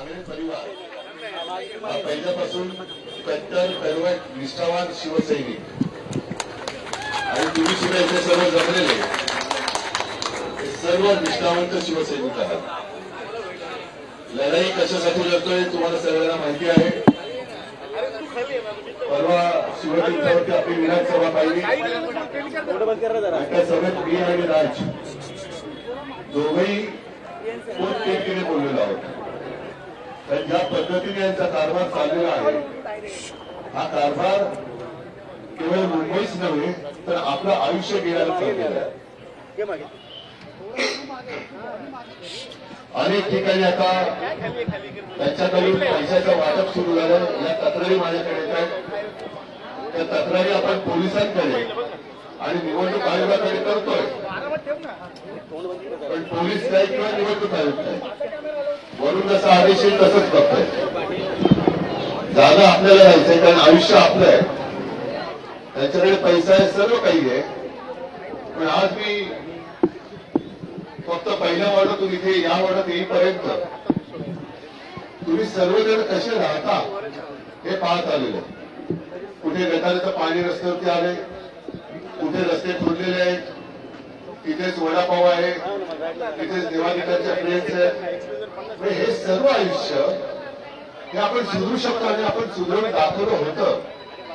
कांगणे परिवार हा पहिल्यापासून कट्टर कडवट निष्ठावान शिवसैनिक आणि तुम्ही सुद्धा इथे सर्व जमलेले सर्व निष्ठावंत शिवसैनिक आहात. लढाई कशासाठी लढतोय तुम्हाला सगळ्यांना माहिती आहे. परवा शिवतीर्थावरती आपली विराट सभा पाहिली. त्या सभेत मी आणि राज दोघंही पोटतिडकीने बोललेलो आहोत. तर ज्या पद्धतीने यांचा कारभार चाललेला आहे हा कारभार केवळ मुंबईच नव्हे तर आपलं आयुष्य गेल्याला चाललेलं आहे. अनेक ठिकाणी आता त्यांच्याकडून पैशाचं वाटप सुरू झालं. या तक्रारी माझ्याकडे येतात. त्या तक्रारी आपण पोलिसांकडे आणि निवडणूक आयोगाकडे करतोय. पण पोलीस काय किंवा निवडणूक आयोग काय वरून जसा आदेश येईल तसंच बघतोय. जाणं आपल्याला जायचंय कारण आयुष्य आपलं आहे. त्यांच्याकडे पैसा आहे सर्व काही आहे. पण आज मी फक्त पहिल्या वॉर्डातून इथे या वॉर्डात येईपर्यंत तुम्ही सर्वजण कसे राहता हे पाहत आलेले. कुठे गटाराचं पाणी रस्त्यावरती आले, कुठे रस्ते फुटलेले आहेत, तिथेच वडापाव आहे, तिथेच देवादिकांच्या फ्रेंड्स आहेत. हे सर्व आयुष्य हे आपण सुधरू शकतो आणि आपण सुधरून दाखवलं होतं.